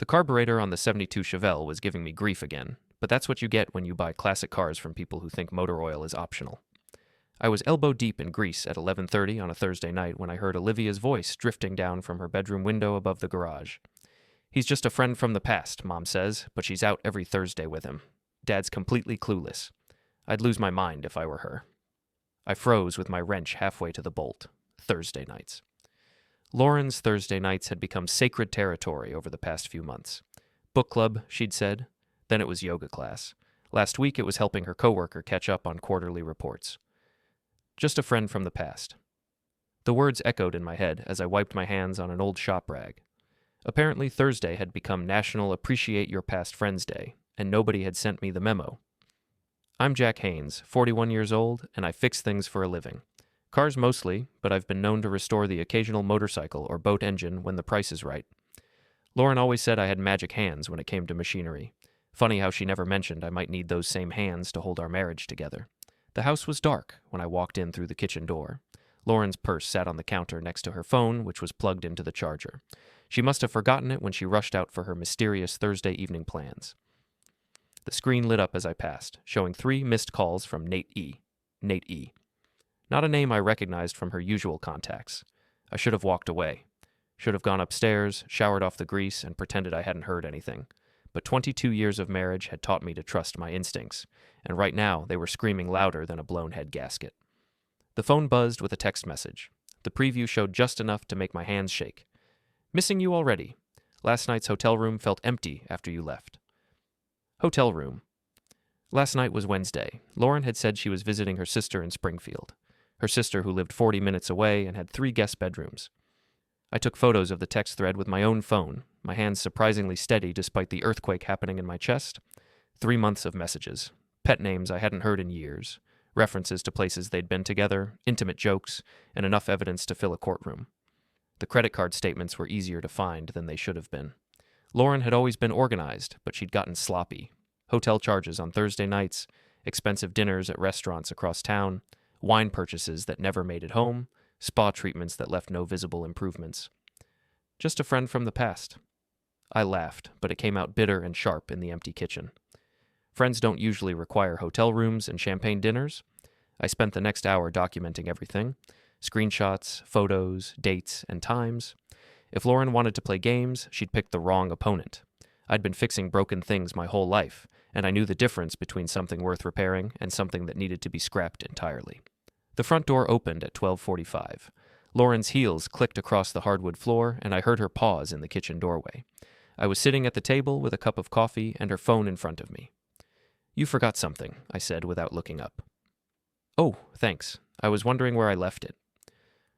The carburetor on the '72 Chevelle was giving me grief again, but that's what you get when you buy classic cars from people who think motor oil is optional. I was elbow deep in grease at 11:30 on a Thursday night when I heard Olivia's voice drifting down from her bedroom window above the garage. "He's just a friend from the past," Mom says, but she's out every Thursday with him. Dad's completely clueless. I'd lose my mind if I were her. I froze with my wrench halfway to the bolt. Thursday nights. Lauren's Thursday nights had become sacred territory over the past few months. Book club, she'd said. Then it was yoga class. Last week it was helping her coworker catch up on quarterly reports. Just a friend from the past. The words echoed in my head as I wiped my hands on an old shop rag. Apparently Thursday had become National Appreciate Your Past Friends Day, and nobody had sent me the memo. I'm Jack Haynes, 41 years old, and I fix things for a living. Cars mostly, but I've been known to restore the occasional motorcycle or boat engine when the price is right. Lauren always said I had magic hands when it came to machinery. Funny how she never mentioned I might need those same hands to hold our marriage together. The house was dark when I walked in through the kitchen door. Lauren's purse sat on the counter next to her phone, which was plugged into the charger. She must have forgotten it when she rushed out for her mysterious Thursday evening plans. The screen lit up as I passed, showing 3 missed calls from Nate E. Nate E. Not a name I recognized from her usual contacts. I should have walked away. Should have gone upstairs, showered off the grease, and pretended I hadn't heard anything. But 22 years of marriage had taught me to trust my instincts, and right now they were screaming louder than a blown head gasket. The phone buzzed with a text message. The preview showed just enough to make my hands shake. "Missing you already. Last night's hotel room felt empty after you left." Hotel room. Last night was Wednesday. Lauren had said she was visiting her sister in Springfield. Her sister who lived 40 minutes away and had 3 guest bedrooms. I took photos of the text thread with my own phone, my hands surprisingly steady despite the earthquake happening in my chest. 3 months of messages. Pet names I hadn't heard in years. References to places they'd been together, intimate jokes, and enough evidence to fill a courtroom. The credit card statements were easier to find than they should have been. Lauren had always been organized, but she'd gotten sloppy. Hotel charges on Thursday nights, expensive dinners at restaurants across town, wine purchases that never made it home, spa treatments that left no visible improvements. Just a friend from the past. I laughed, but it came out bitter and sharp in the empty kitchen. Friends don't usually require hotel rooms and champagne dinners. I spent the next hour documenting everything. Screenshots, photos, dates, and times. If Lauren wanted to play games, she'd pick the wrong opponent. I'd been fixing broken things my whole life, and I knew the difference between something worth repairing and something that needed to be scrapped entirely. The front door opened at 12:45. Lauren's heels clicked across the hardwood floor, and I heard her pause in the kitchen doorway. I was sitting at the table with a cup of coffee and her phone in front of me. "You forgot something," I said without looking up. "Oh, thanks. I was wondering where I left it."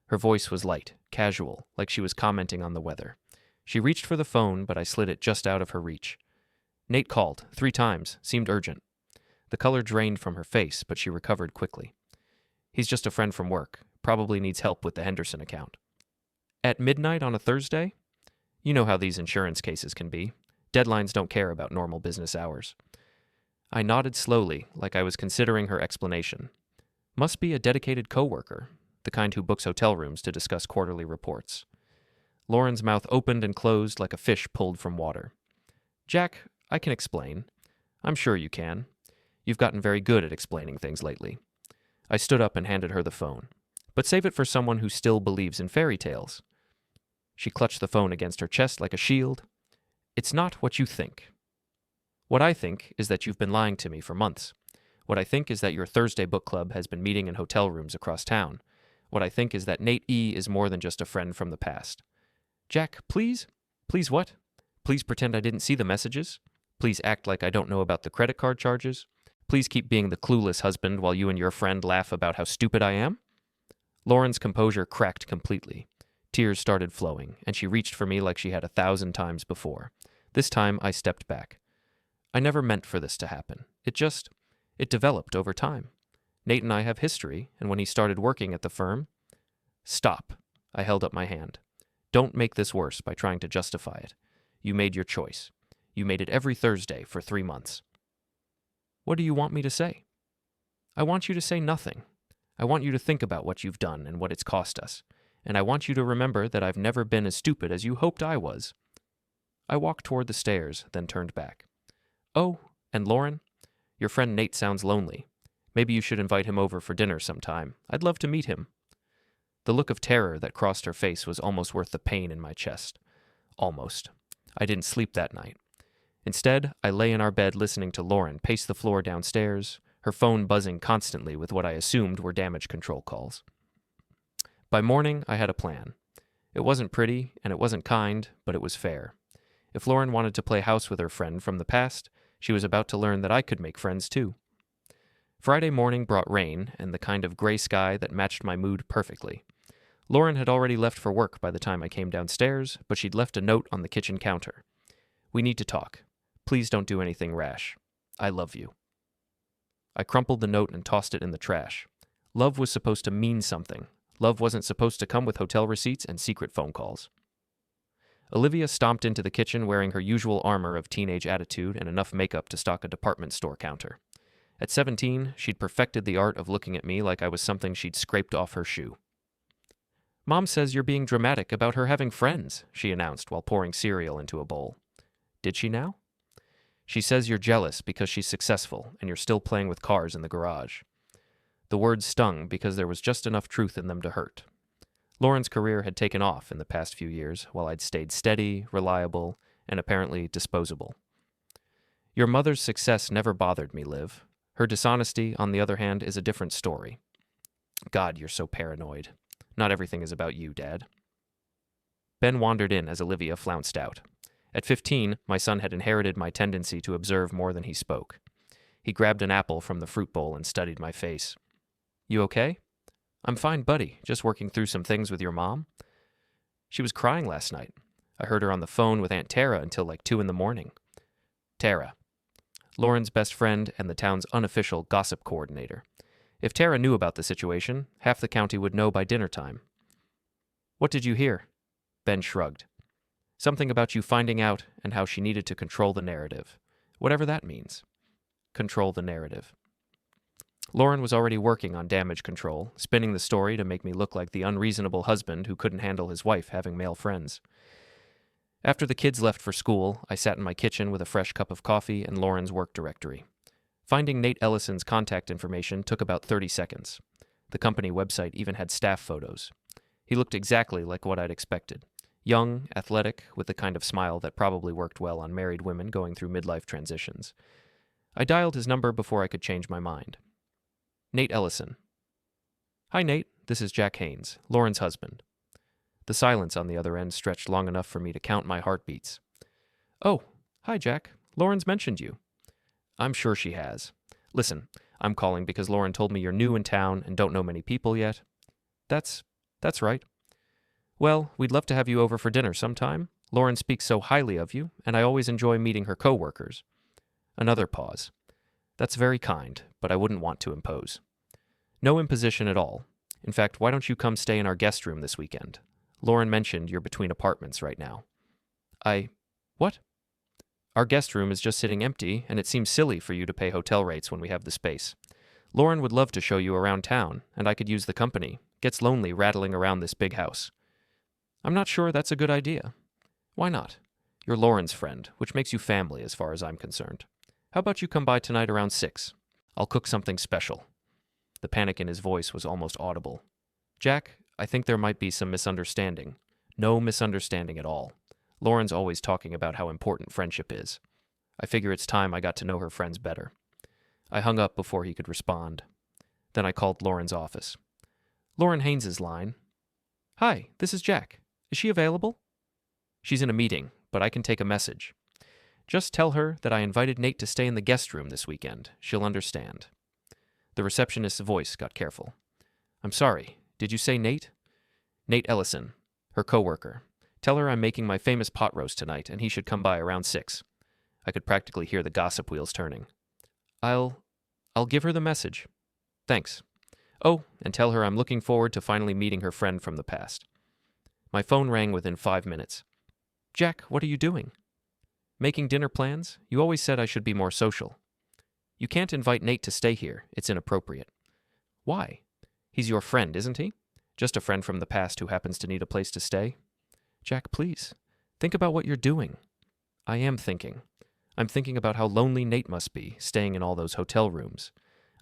Her voice was light, casual, like she was commenting on the weather. She reached for the phone, but I slid it just out of her reach. "Nate called, 3 times, seemed urgent." The color drained from her face, but she recovered quickly. "He's just a friend from work, probably needs help with the Henderson account." "At midnight on a Thursday?" You know how these insurance cases can be. Deadlines don't care about normal business hours. I nodded slowly, like I was considering her explanation. Must be a dedicated coworker, the kind who books hotel rooms to discuss quarterly reports. Lauren's mouth opened and closed like a fish pulled from water. "Jack, I can explain. I'm sure you can. You've gotten very good at explaining things lately." I stood up and handed her the phone. "But save it for someone who still believes in fairy tales." She clutched the phone against her chest like a shield. "It's not what you think. What I think is that you've been lying to me for months. What I think is that your Thursday book club has been meeting in hotel rooms across town. What I think is that Nate E. is more than just a friend from the past. Jack, please? Please what? Please pretend I didn't see the messages? Please act like I don't know about the credit card charges? Please keep being the clueless husband while you and your friend laugh about how stupid I am?" Lauren's composure cracked completely. Tears started flowing, and she reached for me like she had 1,000 times before. This time, I stepped back. "I never meant for this to happen. It developed over time. Nate and I have history, and when he started working at the firm..." "Stop." I held up my hand. "Don't make this worse by trying to justify it. You made your choice. You made it every Thursday for 3 months. What do you want me to say?" "I want you to say nothing. I want you to think about what you've done and what it's cost us. And I want you to remember that I've never been as stupid as you hoped I was." I walked toward the stairs, then turned back. Oh, and Lauren? Your friend Nate sounds lonely. Maybe you should invite him over for dinner sometime. I'd love to meet him. The look of terror that crossed her face was almost worth the pain in my chest. Almost. I didn't sleep that night. Instead, I lay in our bed listening to Lauren pace the floor downstairs, her phone buzzing constantly with what I assumed were damage control calls. By morning, I had a plan. It wasn't pretty, and it wasn't kind, but it was fair. If Lauren wanted to play house with her friend from the past, she was about to learn that I could make friends too. Friday morning brought rain and the kind of gray sky that matched my mood perfectly. Lauren had already left for work by the time I came downstairs, but she'd left a note on the kitchen counter. We need to talk. Please don't do anything rash. I love you. I crumpled the note and tossed it in the trash. Love was supposed to mean something. Love wasn't supposed to come with hotel receipts and secret phone calls. Olivia stomped into the kitchen wearing her usual armor of teenage attitude and enough makeup to stock a department store counter. At 17, she'd perfected the art of looking at me like I was something she'd scraped off her shoe. Mom says you're being dramatic about her having friends, she announced while pouring cereal into a bowl. Did she now? She says you're jealous because she's successful and you're still playing with cars in the garage. The words stung because there was just enough truth in them to hurt. Lauren's career had taken off in the past few years, while I'd stayed steady, reliable, and apparently disposable. Your mother's success never bothered me, Liv. Her dishonesty, on the other hand, is a different story. God, you're so paranoid. Not everything is about you, Dad. Ben wandered in as Olivia flounced out. At 15, my son had inherited my tendency to observe more than he spoke. He grabbed an apple from the fruit bowl and studied my face. You okay? I'm fine, buddy. Just working through some things with your mom. She was crying last night. I heard her on the phone with Aunt Tara until like 2 a.m. Tara. Lauren's best friend and the town's unofficial gossip coordinator. If Tara knew about the situation, half the county would know by dinner time. What did you hear? Ben shrugged. Something about you finding out and how she needed to control the narrative. Whatever that means. Control the narrative. Lauren was already working on damage control, spinning the story to make me look like the unreasonable husband who couldn't handle his wife having male friends. After the kids left for school, I sat in my kitchen with a fresh cup of coffee and Lauren's work directory. Finding Nate Ellison's contact information took about 30 seconds. The company website even had staff photos. He looked exactly like what I'd expected. Young, athletic, with the kind of smile that probably worked well on married women going through midlife transitions. I dialed his number before I could change my mind. Nate Ellison. Hi, Nate. This is Jack Haynes, Lauren's husband. The silence on the other end stretched long enough for me to count my heartbeats. Oh, hi, Jack. Lauren's mentioned you. I'm sure she has. Listen, I'm calling because Lauren told me you're new in town and don't know many people yet. That's right. Well, we'd love to have you over for dinner sometime. Lauren speaks so highly of you, and I always enjoy meeting her coworkers. Another pause. That's very kind, but I wouldn't want to impose. No imposition at all. In fact, why don't you come stay in our guest room this weekend? Lauren mentioned you're between apartments right now. What? Our guest room is just sitting empty, and it seems silly for you to pay hotel rates when we have the space. Lauren would love to show you around town, and I could use the company. Gets lonely rattling around this big house. I'm not sure that's a good idea. Why not? You're Lauren's friend, which makes you family as far as I'm concerned. How about you come by tonight around 6? I'll cook something special. The panic in his voice was almost audible. Jack, I think there might be some misunderstanding. No misunderstanding at all. Lauren's always talking about how important friendship is. I figure it's time I got to know her friends better. I hung up before he could respond. Then I called Lauren's office. Lauren Haynes's line. Hi, this is Jack. Is she available? She's in a meeting, but I can take a message. Just tell her that I invited Nate to stay in the guest room this weekend. She'll understand. The receptionist's voice got careful. I'm sorry, did you say Nate? Nate Ellison, her coworker. Tell her I'm making my famous pot roast tonight, and he should come by around 6. I could practically hear the gossip wheels turning. I'll give her the message. Thanks. Oh, and tell her I'm looking forward to finally meeting her friend from the past. My phone rang within 5 minutes. Jack, what are you doing? Making dinner plans? You always said I should be more social. You can't invite Nate to stay here. It's inappropriate. Why? He's your friend, isn't he? Just a friend from the past who happens to need a place to stay? Jack, please. Think about what you're doing. I am thinking. I'm thinking about how lonely Nate must be, staying in all those hotel rooms.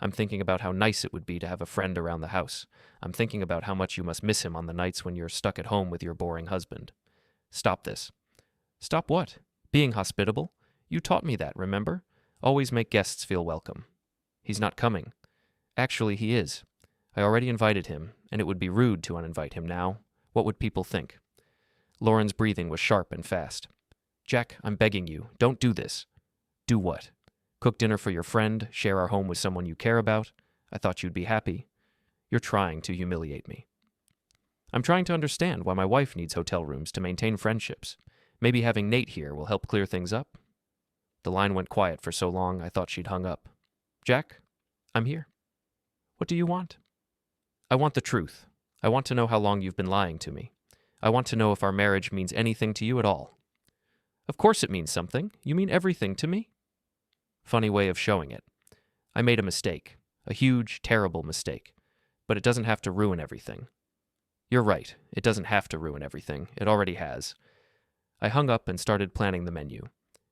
I'm thinking about how nice it would be to have a friend around the house. I'm thinking about how much you must miss him on the nights when you're stuck at home with your boring husband. Stop this. Stop what? Being hospitable? You taught me that, remember? Always make guests feel welcome. He's not coming. Actually, he is. I already invited him, and it would be rude to uninvite him now. What would people think? Lauren's breathing was sharp and fast. Jack, I'm begging you, don't do this. Do what? Cook dinner for your friend, share our home with someone you care about? I thought you'd be happy. You're trying to humiliate me. I'm trying to understand why my wife needs hotel rooms to maintain friendships. Maybe having Nate here will help clear things up? The line went quiet for so long I thought she'd hung up. Jack, I'm here. What do you want? I want the truth. I want to know how long you've been lying to me. I want to know if our marriage means anything to you at all. Of course it means something. You mean everything to me? Funny way of showing it. I made a mistake. A huge, terrible mistake. But it doesn't have to ruin everything. You're right. It doesn't have to ruin everything. It already has. I hung up and started planning the menu.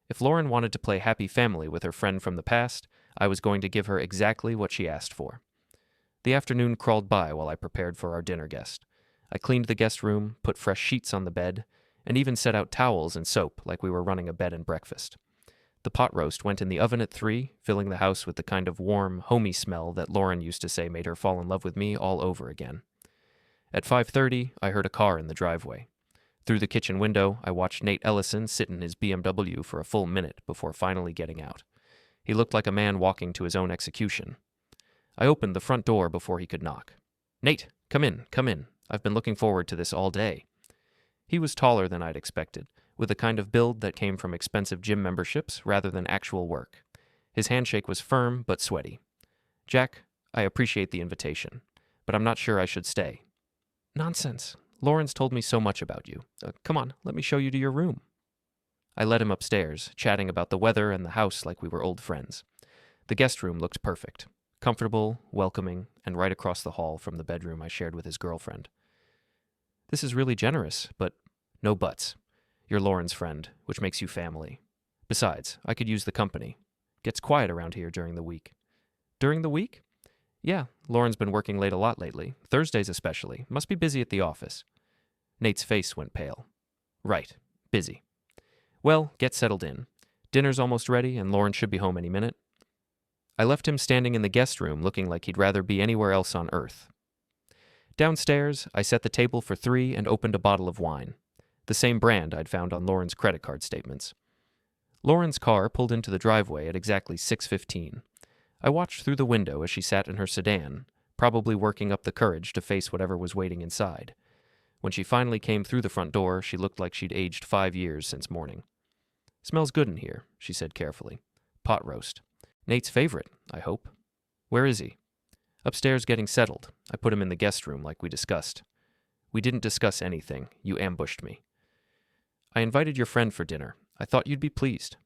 If Lauren wanted to play happy family with her friend from the past, I was going to give her exactly what she asked for. The afternoon crawled by while I prepared for our dinner guest. I cleaned the guest room, put fresh sheets on the bed, and even set out towels and soap like we were running a bed and breakfast. The pot roast went in the oven at 3, filling the house with the kind of warm, homey smell that Lauren used to say made her fall in love with me all over again. At 5:30, I heard a car in the driveway. Through the kitchen window, I watched Nate Ellison sit in his BMW for a full minute before finally getting out. He looked like a man walking to his own execution. I opened the front door before he could knock. Nate, come in, come in. I've been looking forward to this all day. He was taller than I'd expected, with a kind of build that came from expensive gym memberships rather than actual work. His handshake was firm but sweaty. Jack, I appreciate the invitation, but I'm not sure I should stay. Nonsense. Lauren's told me so much about you. Come on, let me show you to your room. I led him upstairs, chatting about the weather and the house like we were old friends. The guest room looked perfect. Comfortable, welcoming, and right across the hall from the bedroom I shared with his girlfriend. This is really generous, but no buts. You're Lauren's friend, which makes you family. Besides, I could use the company. Gets quiet around here during the week. During the week? Yeah, Lauren's been working late a lot lately, Thursdays especially. Must be busy at the office. Nate's face went pale. Right, busy. Well, get settled in. Dinner's almost ready, and Lauren should be home any minute. I left him standing in the guest room looking like he'd rather be anywhere else on earth. Downstairs, I set the table for 3 and opened a bottle of wine. The same brand I'd found on Lauren's credit card statements. Lauren's car pulled into the driveway at exactly 6:15. I watched through the window as she sat in her sedan, probably working up the courage to face whatever was waiting inside. When she finally came through the front door, she looked like she'd aged 5 years since morning. Smells good in here, she said carefully. Pot roast. Nate's favorite, I hope. Where is he? Upstairs getting settled. I put him in the guest room like we discussed. We didn't discuss anything. You ambushed me. I invited your friend for dinner. I thought you'd be pleased.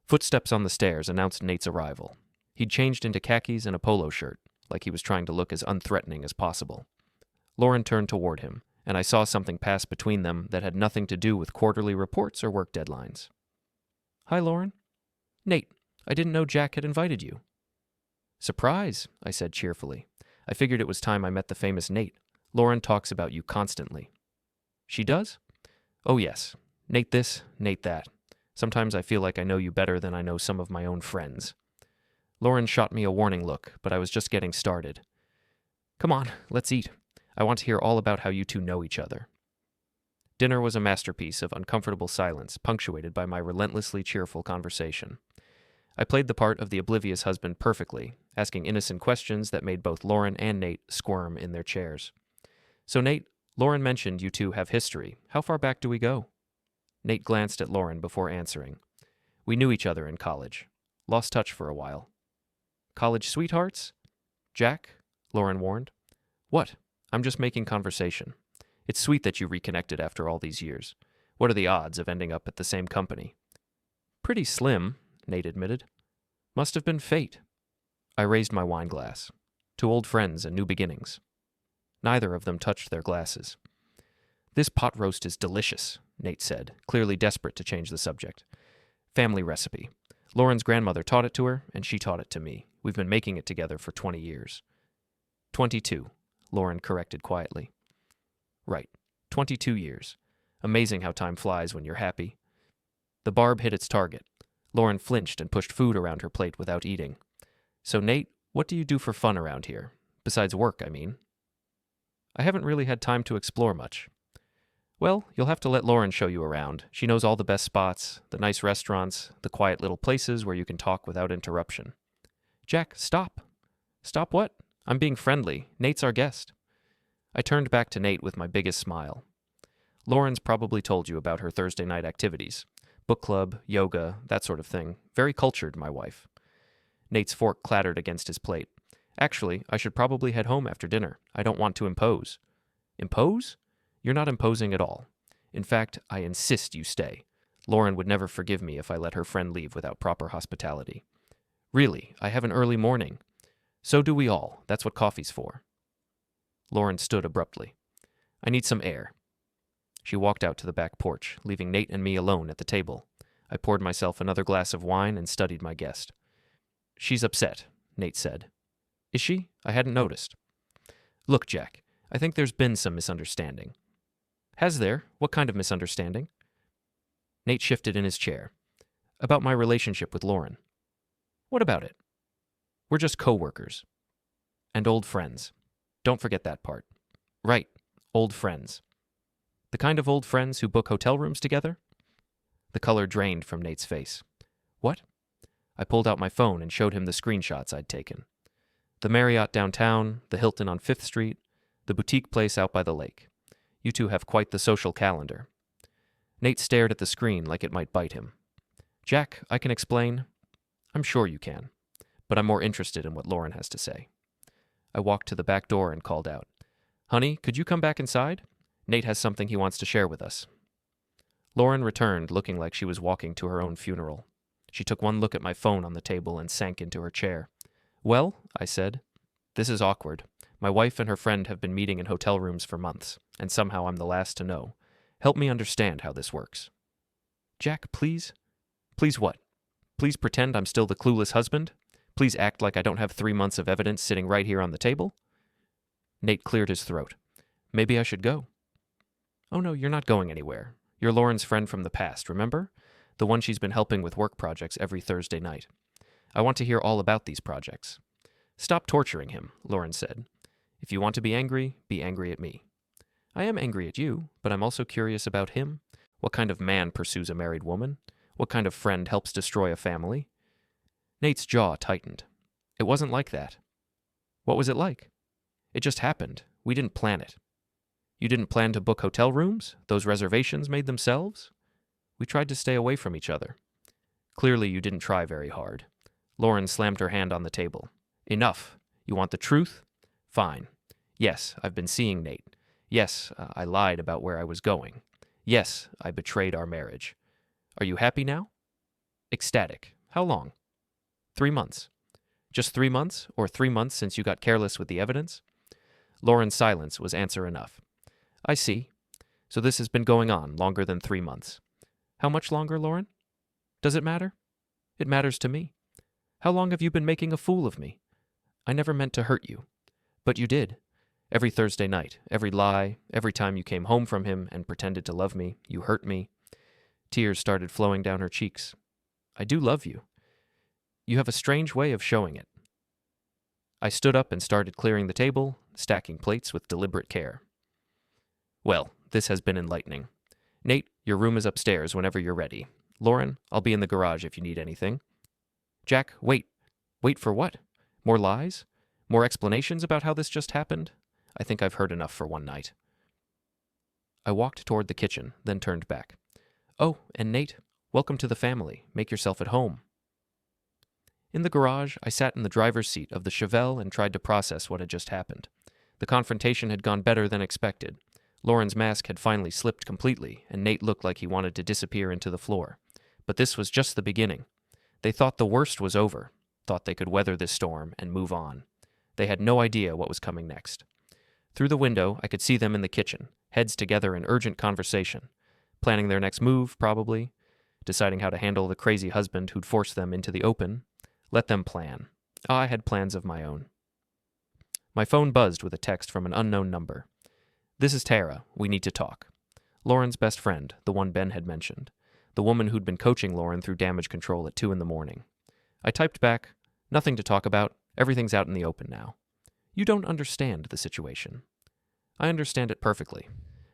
Footsteps on the stairs announced Nate's arrival. He'd changed into khakis and a polo shirt, like he was trying to look as unthreatening as possible. Lauren turned toward him, and I saw something pass between them that had nothing to do with quarterly reports or work deadlines. Hi, Lauren. Nate, I didn't know Jack had invited you. Surprise, I said cheerfully. I figured it was time I met the famous Nate. Lauren talks about you constantly. She does? Oh, yes. Nate this, Nate that. Sometimes I feel like I know you better than I know some of my own friends. Lauren shot me a warning look, but I was just getting started. Come on, let's eat. I want to hear all about how you two know each other. Dinner was a masterpiece of uncomfortable silence, punctuated by my relentlessly cheerful conversation. I played the part of the oblivious husband perfectly, asking innocent questions that made both Lauren and Nate squirm in their chairs. So, Nate, Lauren mentioned you two have history. How far back do we go? Nate glanced at Lauren before answering. We knew each other in college. Lost touch for a while. College sweethearts? Jack? Lauren warned. What? I'm just making conversation. It's sweet that you reconnected after all these years. What are the odds of ending up at the same company? Pretty slim, Nate admitted. Must have been fate. I raised my wine glass. To old friends and new beginnings. Neither of them touched their glasses. This pot roast is delicious, Nate said, clearly desperate to change the subject. Family recipe. Lauren's grandmother taught it to her, and she taught it to me. We've been making it together for 20 years. 22, Lauren corrected quietly. Right, 22 years. Amazing how time flies when you're happy. The barb hit its target. Lauren flinched and pushed food around her plate without eating. So, Nate, what do you do for fun around here? Besides work, I mean. I haven't really had time to explore much. Well, you'll have to let Lauren show you around. She knows all the best spots, the nice restaurants, the quiet little places where you can talk without interruption. Jack, stop. Stop what? I'm being friendly. Nate's our guest. I turned back to Nate with my biggest smile. Lauren's probably told you about her Thursday night activities. Book club, yoga, that sort of thing. Very cultured, my wife. Nate's fork clattered against his plate. Actually, I should probably head home after dinner. I don't want to impose. Impose? You're not imposing at all. In fact, I insist you stay. Lauren would never forgive me if I let her friend leave without proper hospitality. Really, I have an early morning. So do we all. That's what coffee's for. Lauren stood abruptly. I need some air. She walked out to the back porch, leaving Nate and me alone at the table. I poured myself another glass of wine and studied my guest. She's upset, Nate said. Is she? I hadn't noticed. Look, Jack, I think there's been some misunderstanding. Has there? What kind of misunderstanding? Nate shifted in his chair. About my relationship with Lauren. What about it? We're just coworkers. And old friends. Don't forget that part. Right, old friends. The kind of old friends who book hotel rooms together? The color drained from Nate's face. What? I pulled out my phone and showed him the screenshots I'd taken. The Marriott downtown, the Hilton on 5th Street, the boutique place out by the lake. You two have quite the social calendar. Nate stared at the screen like it might bite him. Jack, I can explain. I'm sure you can, but I'm more interested in what Lauren has to say. I walked to the back door and called out, Honey, could you come back inside? Nate has something he wants to share with us. Lauren returned, looking like she was walking to her own funeral. She took one look at my phone on the table and sank into her chair. Well, I said, this is awkward. My wife and her friend have been meeting in hotel rooms for months, and somehow I'm the last to know. Help me understand how this works. Jack, please? Please what? Please pretend I'm still the clueless husband? Please act like I don't have 3 months of evidence sitting right here on the table? Nate cleared his throat. Maybe I should go. Oh no, you're not going anywhere. You're Lauren's friend from the past, remember? The one she's been helping with work projects every Thursday night. I want to hear all about these projects. Stop torturing him, Lauren said. If you want to be angry at me. I am angry at you, but I'm also curious about him. What kind of man pursues a married woman? What kind of friend helps destroy a family? Nate's jaw tightened. It wasn't like that. What was it like? It just happened. We didn't plan it. You didn't plan to book hotel rooms? Those reservations made themselves? We tried to stay away from each other. Clearly you didn't try very hard. Lauren slammed her hand on the table. Enough. You want the truth? Fine. Yes, I've been seeing Nate. Yes, I lied about where I was going. Yes, I betrayed our marriage. Are you happy now? Ecstatic. How long? 3 months. Just 3 months, or 3 months since you got careless with the evidence? Lauren's silence was answer enough. I see. So this has been going on longer than 3 months. How much longer, Lauren? Does it matter? It matters to me. How long have you been making a fool of me? I never meant to hurt you. But you did. Every Thursday night, every lie, every time you came home from him and pretended to love me, you hurt me. Tears started flowing down her cheeks. I do love you. You have a strange way of showing it. I stood up and started clearing the table, stacking plates with deliberate care. Well, this has been enlightening. Nate, your room is upstairs whenever you're ready. Lauren, I'll be in the garage if you need anything. Jack, wait. Wait for what? More lies? More explanations about how this just happened? I think I've heard enough for one night. I walked toward the kitchen, then turned back. Oh, and Nate, welcome to the family. Make yourself at home. In the garage, I sat in the driver's seat of the Chevelle and tried to process what had just happened. The confrontation had gone better than expected. Lauren's mask had finally slipped completely, and Nate looked like he wanted to disappear into the floor. But this was just the beginning. They thought the worst was over, thought they could weather this storm and move on. They had no idea what was coming next. Through the window, I could see them in the kitchen, heads together in urgent conversation, planning their next move, probably, deciding how to handle the crazy husband who'd forced them into the open. Let them plan. I had plans of my own. My phone buzzed with a text from an unknown number. "This is Tara. We need to talk." Lauren's best friend, the one Ben had mentioned. The woman who'd been coaching Lauren through damage control at 2 a.m. I typed back, "Nothing to talk about. Everything's out in the open now." "You don't understand the situation." "I understand it perfectly.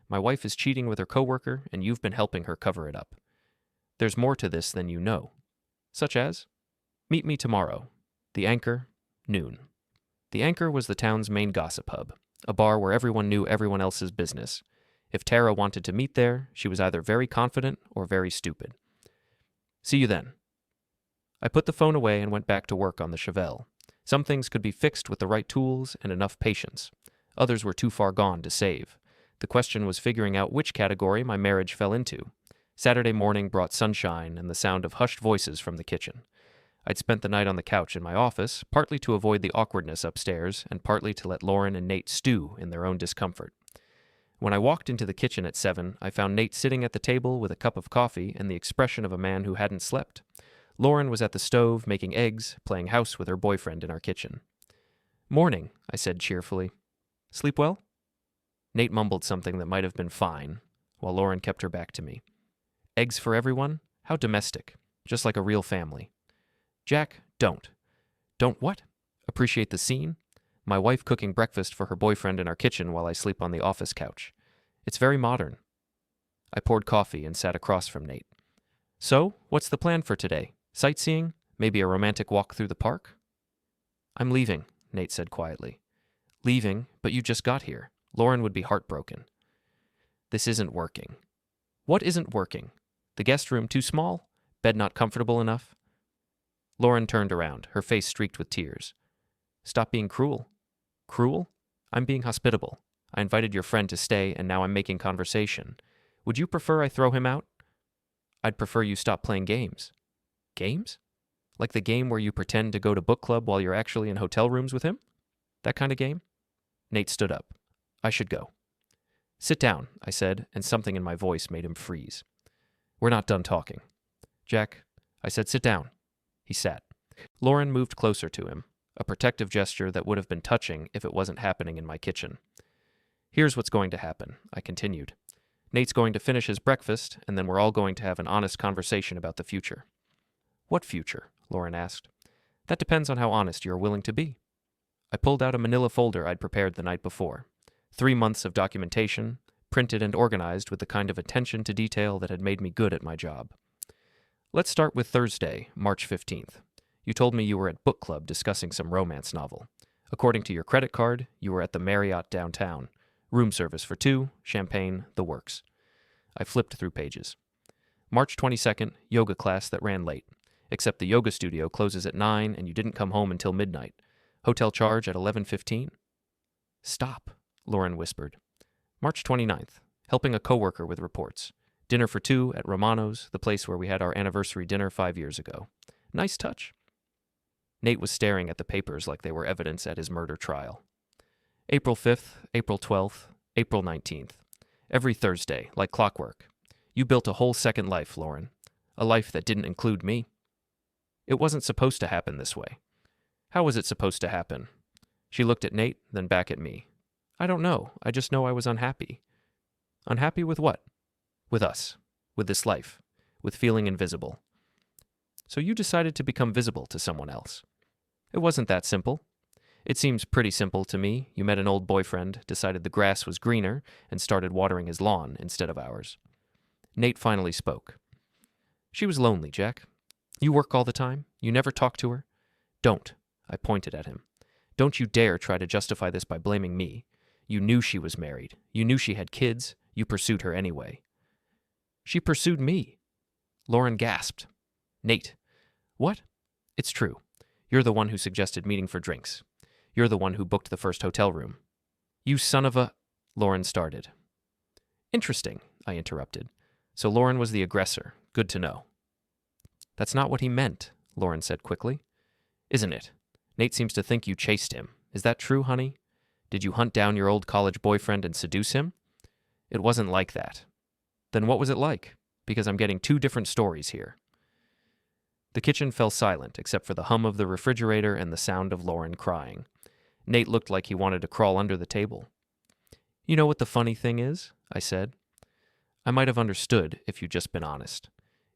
My wife is cheating with her coworker, and you've been helping her cover it up. There's more to this than you know." "Such as?" "Meet me tomorrow. The Anchor, noon." The Anchor was the town's main gossip hub, a bar where everyone knew everyone else's business. If Tara wanted to meet there, she was either very confident or very stupid. "See you then." I put the phone away and went back to work on the Chevelle. Some things could be fixed with the right tools and enough patience. Others were too far gone to save. The question was figuring out which category my marriage fell into. Saturday morning brought sunshine and the sound of hushed voices from the kitchen. I'd spent the night on the couch in my office, partly to avoid the awkwardness upstairs and partly to let Lauren and Nate stew in their own discomfort. When I walked into the kitchen at 7, I found Nate sitting at the table with a cup of coffee and the expression of a man who hadn't slept. Lauren was at the stove making eggs, playing house with her boyfriend in our kitchen. "Morning," I said cheerfully. "Sleep well?" Nate mumbled something that might have been fine, while Lauren kept her back to me. "Eggs for everyone? How domestic. Just like a real family." "Jack, don't." "Don't what?" "Appreciate the scene? My wife cooking breakfast for her boyfriend in our kitchen while I sleep on the office couch. It's very modern." I poured coffee and sat across from Nate. "So, what's the plan for today? Sightseeing? Maybe a romantic walk through the park?" "I'm leaving," Nate said quietly. "Leaving? But you just got here. Lauren would be heartbroken." "This isn't working." "What isn't working? The guest room too small? Bed not comfortable enough?" Lauren turned around, her face streaked with tears. "Stop being cruel." "Cruel? I'm being hospitable. I invited your friend to stay, and now I'm making conversation. Would you prefer I throw him out?" "I'd prefer you stop playing games." "Games? Like the game where you pretend to go to book club while you're actually in hotel rooms with him? That kind of game?" Nate stood up. "I should go." "Sit down," I said, and something in my voice made him freeze. "We're not done talking." "Jack," I said, "sit down." He sat. Lauren moved closer to him, a protective gesture that would have been touching if it wasn't happening in my kitchen. "Here's what's going to happen," I continued. "Nate's going to finish his breakfast, and then we're all going to have an honest conversation about the future." "What future?" Lauren asked. "That depends on how honest you're willing to be." I pulled out a manila folder I'd prepared the night before. 3 months of documentation, printed and organized with the kind of attention to detail that had made me good at my job. "Let's start with Thursday, March 15th. You told me you were at book club discussing some romance novel. According to your credit card, you were at the Marriott downtown. Room service for 2, champagne, the works." I flipped through pages. "March 22nd, yoga class that ran late. Except the yoga studio closes at 9 and you didn't come home until midnight. Hotel charge at 11:15. "Stop," Lauren whispered. "March 29th, helping a coworker with reports. Dinner for 2 at Romano's, the place where we had our anniversary dinner 5 years ago. Nice touch." Nate was staring at the papers like they were evidence at his murder trial. "April 5th, April 12th, April 19th. Every Thursday, like clockwork. You built a whole second life, Lauren. A life that didn't include me. It wasn't supposed to happen this way." "How was it supposed to happen?" She looked at Nate, then back at me. "I don't know. I just know I was unhappy." "Unhappy with what?" "With us. With this life. With feeling invisible." "So you decided to become visible to someone else." "It wasn't that simple. It seems pretty simple to me. You met an old boyfriend, decided the grass was greener, and started watering his lawn instead of ours." Nate finally spoke. "She was lonely, Jack. You work all the time. You never talk to her. Don't." I pointed at him. "Don't you dare try to justify this by blaming me. You knew she was married. You knew she had kids. You pursued her anyway." "She pursued me." Lauren gasped. "Nate." "What?" "It's true. You're the one who suggested meeting for drinks. You're the one who booked the first hotel room." "You son of a—" Lauren started. "Interesting," I interrupted. "So Lauren was the aggressor. Good to know." "That's not what he meant," Lauren said quickly. "Isn't it? Nate seems to think you chased him. Is that true, honey? Did you hunt down your old college boyfriend and seduce him? It wasn't like that. Then what was it like? Because I'm getting two different stories here. The kitchen fell silent except for the hum of the refrigerator and the sound of Lauren crying. Nate looked like he wanted to crawl under the table. You know what the funny thing is? I said. I might have understood if you'd just been honest.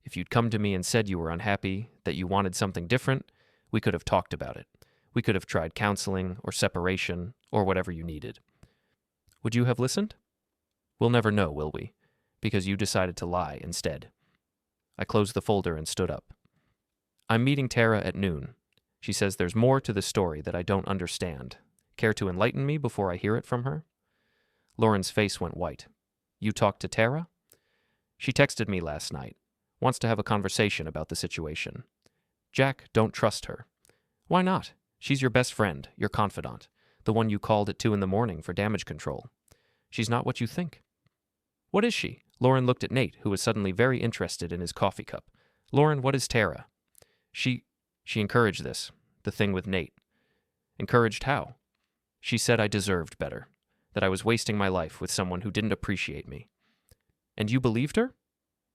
If you'd come to me and said you were unhappy, that you wanted something different, we could have talked about it. We could have tried counseling or separation or whatever you needed. Would you have listened? We'll never know, will we? Because you decided to lie instead. I closed the folder and stood up. I'm meeting Tara at noon. She says there's more to the story that I don't understand. Care to enlighten me before I hear it from her? Lauren's face went white. You talked to Tara? She texted me last night. Wants to have a conversation about the situation. Jack, don't trust her. Why not? She's your best friend, your confidant, the one you called at 2 a.m. for damage control. She's not what you think. What is she? Lauren looked at Nate, who was suddenly very interested in his coffee cup. Lauren, what is Tara? She encouraged this, the thing with Nate. Encouraged how? She said I deserved better, that I was wasting my life with someone who didn't appreciate me. And you believed her?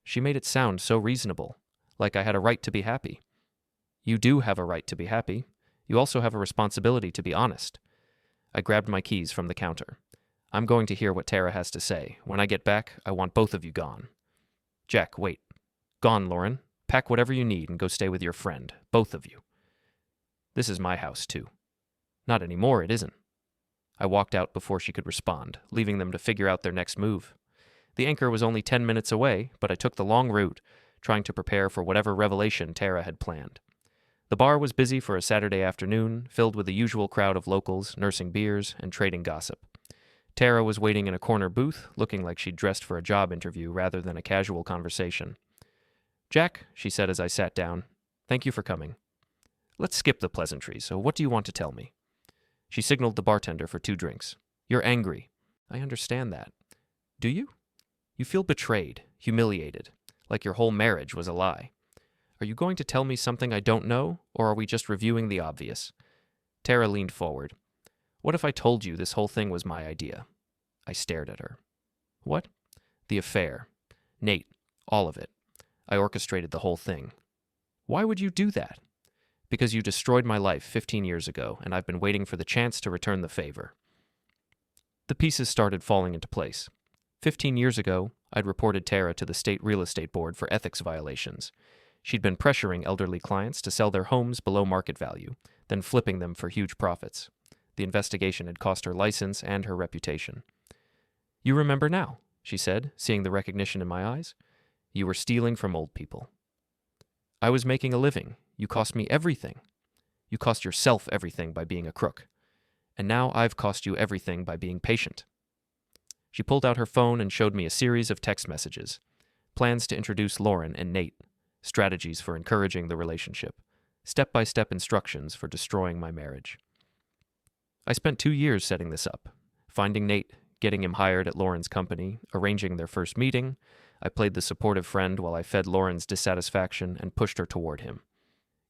She made it sound so reasonable, like I had a right to be happy. You do have a right to be happy. You also have a responsibility to be honest. I grabbed my keys from the counter. I'm going to hear what Tara has to say. When I get back, I want both of you gone. Jack, wait. Gone, Lauren. Pack whatever you need and go stay with your friend, both of you. This is my house, too. Not anymore, it isn't. I walked out before she could respond, leaving them to figure out their next move. The anchor was only 10 minutes away, but I took the long route, trying to prepare for whatever revelation Tara had planned. The bar was busy for a Saturday afternoon, filled with the usual crowd of locals, nursing beers and trading gossip. Tara was waiting in a corner booth, looking like she'd dressed for a job interview rather than a casual conversation. Jack, she said as I sat down, thank you for coming. Let's skip the pleasantries, so what do you want to tell me? She signaled the bartender for 2 drinks. You're angry. I understand that. Do you? You feel betrayed, humiliated, like your whole marriage was a lie. Are you going to tell me something I don't know, or are we just reviewing the obvious? Tara leaned forward. What if I told you this whole thing was my idea? I stared at her. What? The affair. Nate. All of it. I orchestrated the whole thing. Why would you do that? Because you destroyed my life 15 years ago, and I've been waiting for the chance to return the favor. The pieces started falling into place. 15 years ago, I'd reported Tara to the state real estate board for ethics violations. She'd been pressuring elderly clients to sell their homes below market value, then flipping them for huge profits. The investigation had cost her license and her reputation. You remember now, she said, seeing the recognition in my eyes. You were stealing from old people. I was making a living. You cost me everything. You cost yourself everything by being a crook. And now I've cost you everything by being patient. She pulled out her phone and showed me a series of text messages. Plans to introduce Lauren and Nate. Strategies for encouraging the relationship. Step-by-step instructions for destroying my marriage. I spent 2 years setting this up. Finding Nate, getting him hired at Lauren's company, arranging their first meeting. I played the supportive friend while I fed Lauren's dissatisfaction and pushed her toward him.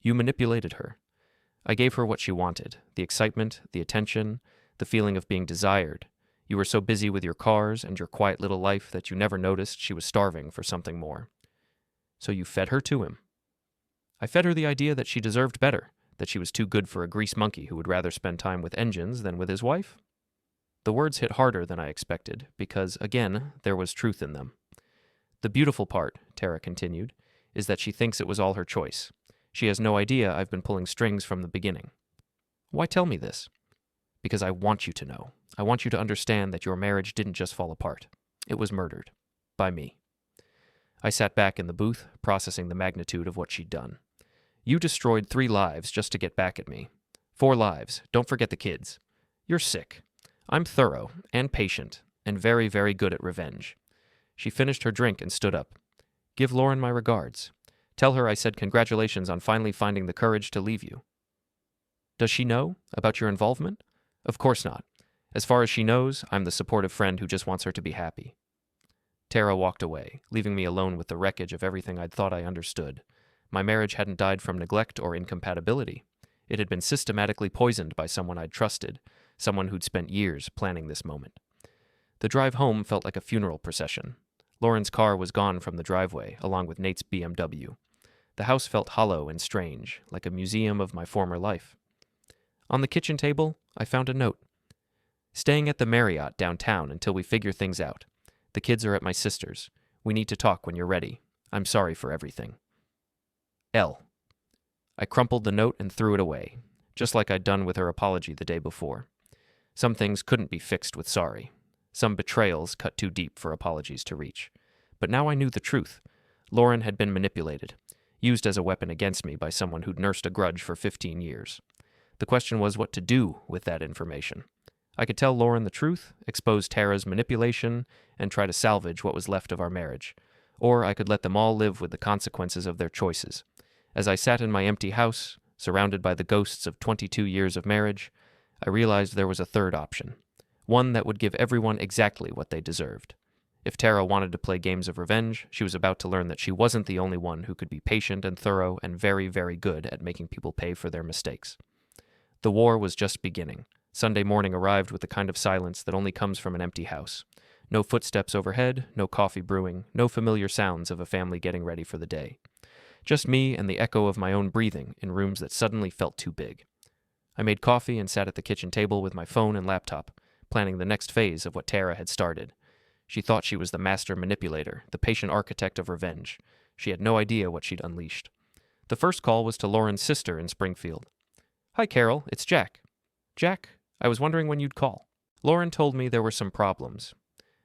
You manipulated her. I gave her what she wanted, the excitement, the attention, the feeling of being desired. You were so busy with your cars and your quiet little life that you never noticed she was starving for something more. So you fed her to him. I fed her the idea that she deserved better, that she was too good for a grease monkey who would rather spend time with engines than with his wife. The words hit harder than I expected, because, again, there was truth in them. The beautiful part, Tara continued, is that she thinks it was all her choice. She has no idea I've been pulling strings from the beginning. Why tell me this? Because I want you to know. I want you to understand that your marriage didn't just fall apart. It was murdered. By me. I sat back in the booth, processing the magnitude of what she'd done. You destroyed 3 lives just to get back at me. 4 lives. Don't forget the kids. You're sick. I'm thorough and patient and very, very good at revenge. She finished her drink and stood up. Give Lauren my regards. Tell her I said congratulations on finally finding the courage to leave you. Does she know about your involvement? Of course not. As far as she knows, I'm the supportive friend who just wants her to be happy. Tara walked away, leaving me alone with the wreckage of everything I'd thought I understood. My marriage hadn't died from neglect or incompatibility. It had been systematically poisoned by someone I'd trusted, someone who'd spent years planning this moment. The drive home felt like a funeral procession. Lauren's car was gone from the driveway, along with Nate's BMW. The house felt hollow and strange, like a museum of my former life. On the kitchen table, I found a note. Staying at the Marriott downtown until we figure things out. The kids are at my sister's. We need to talk when you're ready. I'm sorry for everything. L. I crumpled the note and threw it away, just like I'd done with her apology the day before. Some things couldn't be fixed with sorry. Some betrayals cut too deep for apologies to reach. But now I knew the truth. Lauren had been manipulated, used as a weapon against me by someone who'd nursed a grudge for 15 years. The question was what to do with that information. I could tell Lauren the truth, expose Tara's manipulation, and try to salvage what was left of our marriage. Or I could let them all live with the consequences of their choices. As I sat in my empty house, surrounded by the ghosts of 22 years of marriage, I realized there was a third option. One that would give everyone exactly what they deserved. If Tara wanted to play games of revenge, she was about to learn that she wasn't the only one who could be patient and thorough and very, very good at making people pay for their mistakes. The war was just beginning. Sunday morning arrived with the kind of silence that only comes from an empty house. No footsteps overhead, no coffee brewing, no familiar sounds of a family getting ready for the day. Just me and the echo of my own breathing in rooms that suddenly felt too big. I made coffee and sat at the kitchen table with my phone and laptop, planning the next phase of what Tara had started. She thought she was the master manipulator, the patient architect of revenge. She had no idea what she'd unleashed. The first call was to Lauren's sister in Springfield. Hi, Carol, it's Jack. Jack, I was wondering when you'd call. Lauren told me there were some problems,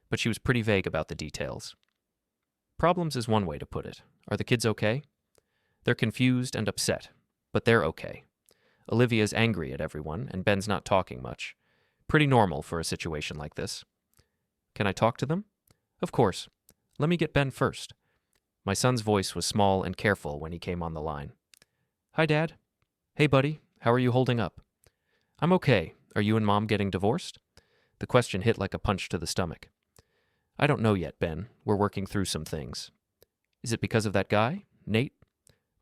but she was pretty vague about the details. Problems is one way to put it. Are the kids okay? They're confused and upset, but they're okay. Olivia's angry at everyone, and Ben's not talking much. Pretty normal for a situation like this. Can I talk to them? Of course. Let me get Ben first. My son's voice was small and careful when he came on the line. Hi, Dad. Hey, buddy. How are you holding up? I'm okay. Are you and Mom getting divorced? The question hit like a punch to the stomach. I don't know yet, Ben. We're working through some things. Is it because of that guy, Nate?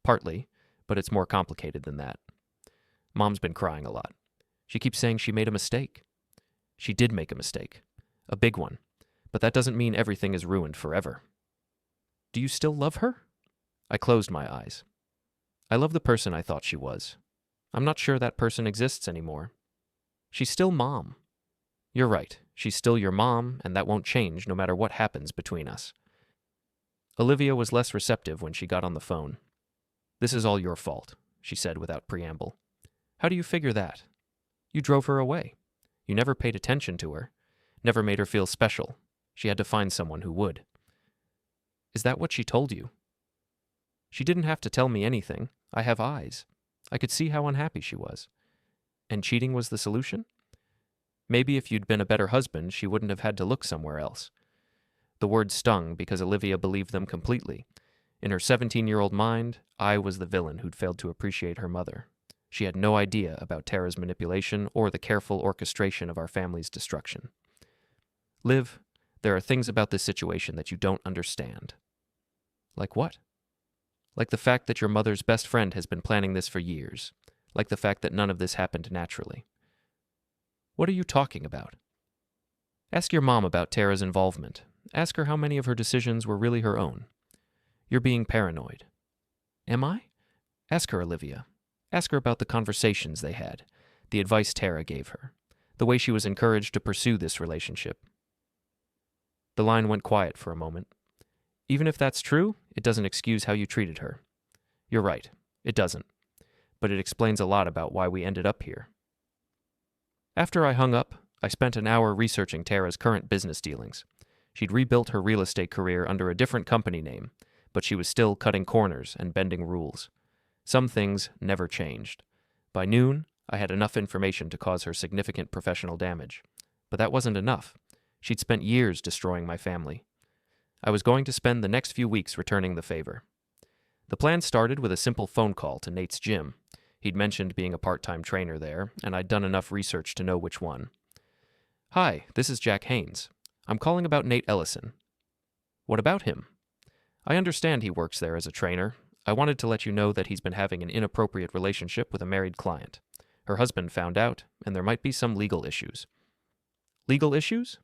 Partly, but it's more complicated than that. Mom's been crying a lot. She keeps saying she made a mistake. She did make a mistake. A big one. But that doesn't mean everything is ruined forever. Do you still love her? I closed my eyes. I love the person I thought she was. I'm not sure that person exists anymore. She's still Mom. You're right. She's still your mom, and that won't change no matter what happens between us. Olivia was less receptive when she got on the phone. This is all your fault, she said without preamble. How do you figure that? You drove her away. You never paid attention to her. Never made her feel special. She had to find someone who would. Is that what she told you? She didn't have to tell me anything. I have eyes. I could see how unhappy she was. And cheating was the solution? Maybe if you'd been a better husband, she wouldn't have had to look somewhere else. The words stung because Olivia believed them completely. In her 17-year-old mind, I was the villain who'd failed to appreciate her mother. She had no idea about Tara's manipulation or the careful orchestration of our family's destruction. Liv, there are things about this situation that you don't understand. Like what? Like the fact that your mother's best friend has been planning this for years. Like the fact that none of this happened naturally. What are you talking about? Ask your mom about Tara's involvement. Ask her how many of her decisions were really her own. You're being paranoid. Am I? Ask her, Olivia. Ask her about the conversations they had, the advice Tara gave her, the way she was encouraged to pursue this relationship. The line went quiet for a moment. Even if that's true, it doesn't excuse how you treated her. You're right, it doesn't. But it explains a lot about why we ended up here. After I hung up, I spent an hour researching Tara's current business dealings. She'd rebuilt her real estate career under a different company name, but she was still cutting corners and bending rules. Some things never changed. By noon, I had enough information to cause her significant professional damage. But that wasn't enough. She'd spent years destroying my family. I was going to spend the next few weeks returning the favor. The plan started with a simple phone call to Nate's gym. He'd mentioned being a part-time trainer there, and I'd done enough research to know which one. Hi, this is Jack Haynes. I'm calling about Nate Ellison. What about him? I understand he works there as a trainer. I wanted to let you know that he's been having an inappropriate relationship with a married client. Her husband found out, and there might be some legal issues. Legal issues?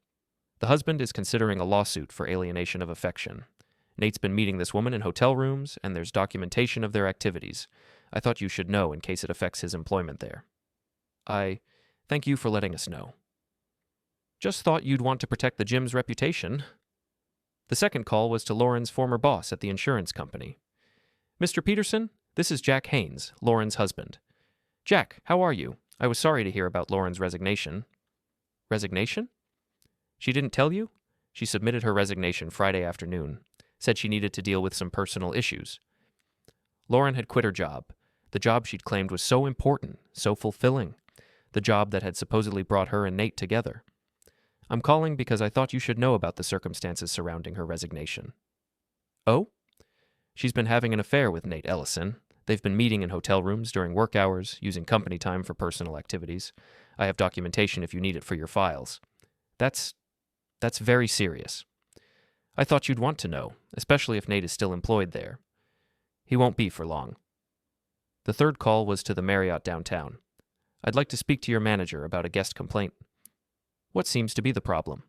The husband is considering a lawsuit for alienation of affection. Nate's been meeting this woman in hotel rooms, and there's documentation of their activities. I thought you should know in case it affects his employment there. I thank you for letting us know. Just thought you'd want to protect the gym's reputation. The second call was to Lauren's former boss at the insurance company. Mr. Peterson, this is Jack Haynes, Lauren's husband. Jack, how are you? I was sorry to hear about Lauren's resignation. Resignation? She didn't tell you? She submitted her resignation Friday afternoon. Said she needed to deal with some personal issues. Lauren had quit her job. The job she'd claimed was so important, so fulfilling. The job that had supposedly brought her and Nate together. I'm calling because I thought you should know about the circumstances surrounding her resignation. Oh? She's been having an affair with Nate Ellison. They've been meeting in hotel rooms during work hours, using company time for personal activities. I have documentation if you need it for your files. That's very serious. I thought you'd want to know, especially if Nate is still employed there. He won't be for long. The third call was to the Marriott downtown. I'd like to speak to your manager about a guest complaint. What seems to be the problem?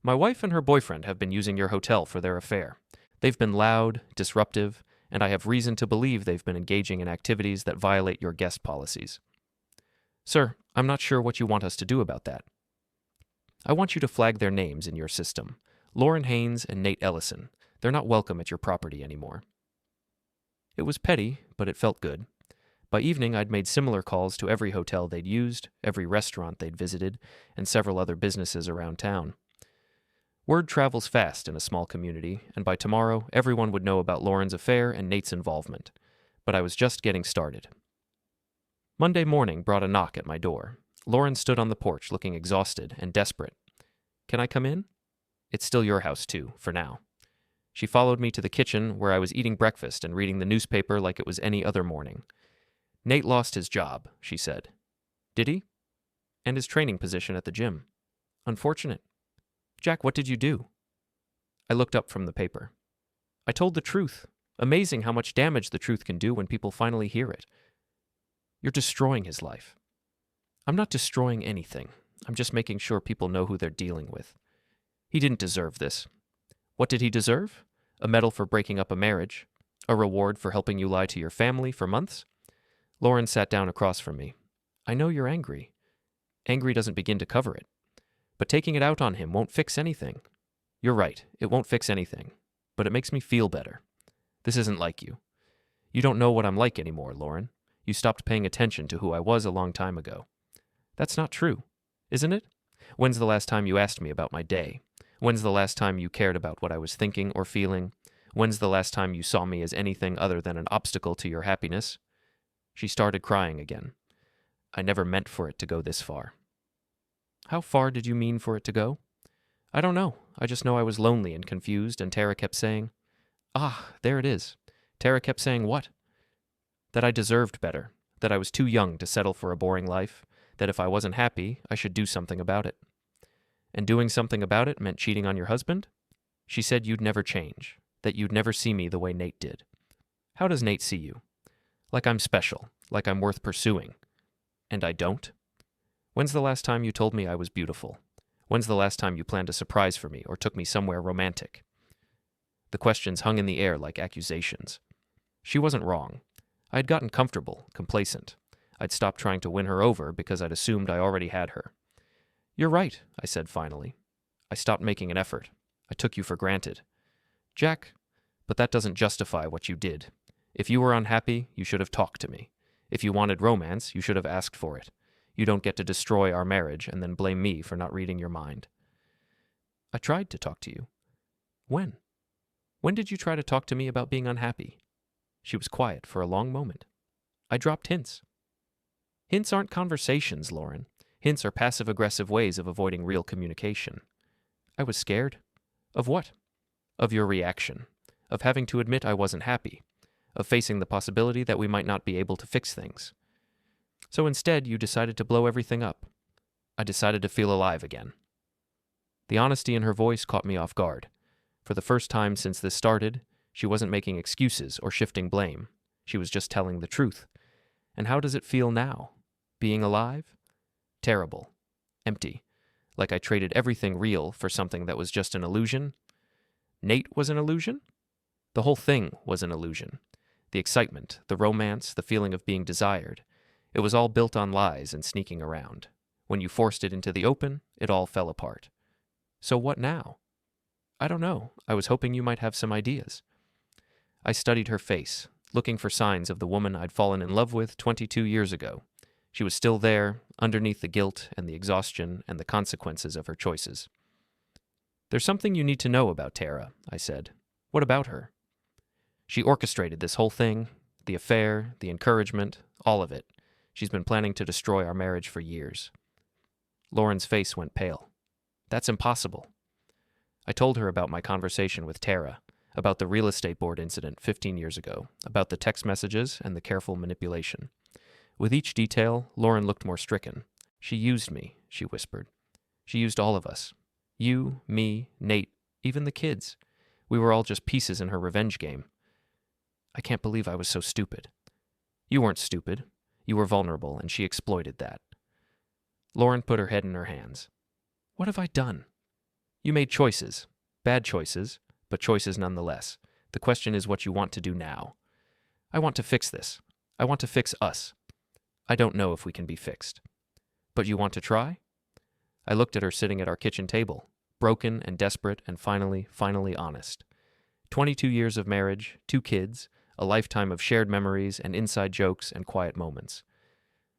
My wife and her boyfriend have been using your hotel for their affair. They've been loud, disruptive, and I have reason to believe they've been engaging in activities that violate your guest policies. Sir, I'm not sure what you want us to do about that. I want you to flag their names in your system. Lauren Haynes and Nate Ellison. They're not welcome at your property anymore. It was petty, but it felt good. By evening, I'd made similar calls to every hotel they'd used, every restaurant they'd visited, and several other businesses around town. Word travels fast in a small community, and by tomorrow, everyone would know about Lauren's affair and Nate's involvement. But I was just getting started. Monday morning brought a knock at my door. Lauren stood on the porch looking exhausted and desperate. Can I come in? It's still your house, too, for now. She followed me to the kitchen where I was eating breakfast and reading the newspaper like it was any other morning. Nate lost his job, she said. Did he? And his training position at the gym. Unfortunate. Jack, what did you do? I looked up from the paper. I told the truth. Amazing how much damage the truth can do when people finally hear it. You're destroying his life. I'm not destroying anything. I'm just making sure people know who they're dealing with. He didn't deserve this. What did he deserve? A medal for breaking up a marriage? A reward for helping you lie to your family for months? Lauren sat down across from me. I know you're angry. Angry doesn't begin to cover it. But taking it out on him won't fix anything. You're right, it won't fix anything. But it makes me feel better. This isn't like you. You don't know what I'm like anymore, Lauren. You stopped paying attention to who I was a long time ago. That's not true, isn't it? When's the last time you asked me about my day? When's the last time you cared about what I was thinking or feeling? When's the last time you saw me as anything other than an obstacle to your happiness? She started crying again. I never meant for it to go this far. How far did you mean for it to go? I don't know. I just know I was lonely and confused, and Tara kept saying, there it is. Tara kept saying what? That I deserved better, that I was too young to settle for a boring life, that if I wasn't happy, I should do something about it. And doing something about it meant cheating on your husband? She said you'd never change, that you'd never see me the way Nate did. How does Nate see you? Like I'm special, like I'm worth pursuing. And I don't? When's the last time you told me I was beautiful? When's the last time you planned a surprise for me or took me somewhere romantic? The questions hung in the air like accusations. She wasn't wrong. I had gotten comfortable, complacent. I'd stopped trying to win her over because I'd assumed I already had her. You're right, I said finally. I stopped making an effort. I took you for granted. Jack, but that doesn't justify what you did. If you were unhappy, you should have talked to me. If you wanted romance, you should have asked for it. You don't get to destroy our marriage and then blame me for not reading your mind. I tried to talk to you. When? When did you try to talk to me about being unhappy? She was quiet for a long moment. I dropped hints. Hints aren't conversations, Lauren. Hints are passive-aggressive ways of avoiding real communication. I was scared. Of what? Of your reaction. Of having to admit I wasn't happy. Of facing the possibility that we might not be able to fix things. So instead, you decided to blow everything up. I decided to feel alive again. The honesty in her voice caught me off guard. For the first time since this started, she wasn't making excuses or shifting blame. She was just telling the truth. And how does it feel now? Being alive? Terrible. Empty. Like I traded everything real for something that was just an illusion. Nate was an illusion? The whole thing was an illusion. The excitement, the romance, the feeling of being desired. It was all built on lies and sneaking around. When you forced it into the open, it all fell apart. So what now? I don't know. I was hoping you might have some ideas. I studied her face, looking for signs of the woman I'd fallen in love with 22 years ago. She was still there, underneath the guilt and the exhaustion and the consequences of her choices. There's something you need to know about Tara, I said. What about her? She orchestrated this whole thing, the affair, the encouragement, all of it. She's been planning to destroy our marriage for years. Lauren's face went pale. That's impossible. I told her about my conversation with Tara, about the real estate board incident 15 years ago, about the text messages and the careful manipulation. With each detail, Lauren looked more stricken. She used me, she whispered. She used all of us. You, me, Nate, even the kids. We were all just pieces in her revenge game. I can't believe I was so stupid. You weren't stupid. You were vulnerable, and she exploited that. Lauren put her head in her hands. What have I done? You made choices. Bad choices, but choices nonetheless. The question is what you want to do now. I want to fix this. I want to fix us. I don't know if we can be fixed. But you want to try? I looked at her sitting at our kitchen table, broken and desperate and finally honest. 22 years of marriage, 2 kids, a lifetime of shared memories and inside jokes and quiet moments.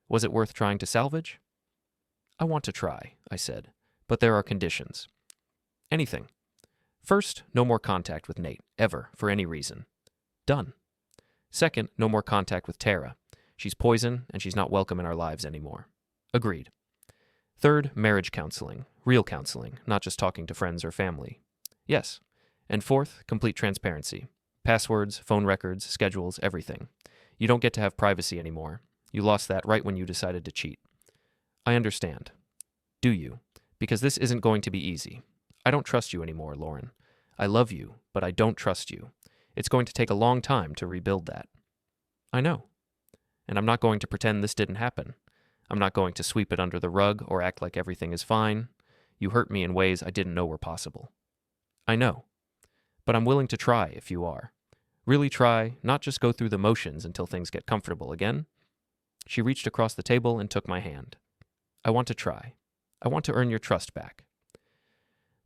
Was it worth trying to salvage? I want to try, I said, but there are conditions. Anything. First, no more contact with Nate, ever, for any reason. Done. Second, no more contact with Tara. She's poison, and she's not welcome in our lives anymore. Agreed. Third, marriage counseling. Real counseling, not just talking to friends or family. Yes. And fourth, complete transparency. Passwords, phone records, schedules, everything. You don't get to have privacy anymore. You lost that right when you decided to cheat. I understand. Do you? Because this isn't going to be easy. I don't trust you anymore, Lauren. I love you, but I don't trust you. It's going to take a long time to rebuild that. I know. And I'm not going to pretend this didn't happen. I'm not going to sweep it under the rug or act like everything is fine. You hurt me in ways I didn't know were possible. I know. But I'm willing to try if you are. Really try, not just go through the motions until things get comfortable again. She reached across the table and took my hand. I want to try. I want to earn your trust back.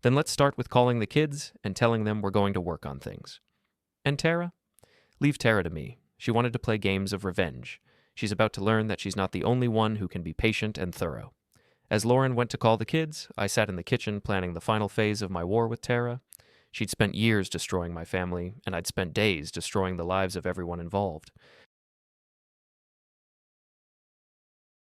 Then let's start with calling the kids and telling them we're going to work on things. And Tara? Leave Tara to me. She wanted to play games of revenge. She's about to learn that she's not the only one who can be patient and thorough. As Lauren went to call the kids, I sat in the kitchen planning the final phase of my war with Tara. She'd spent years destroying my family, and I'd spent days destroying the lives of everyone involved.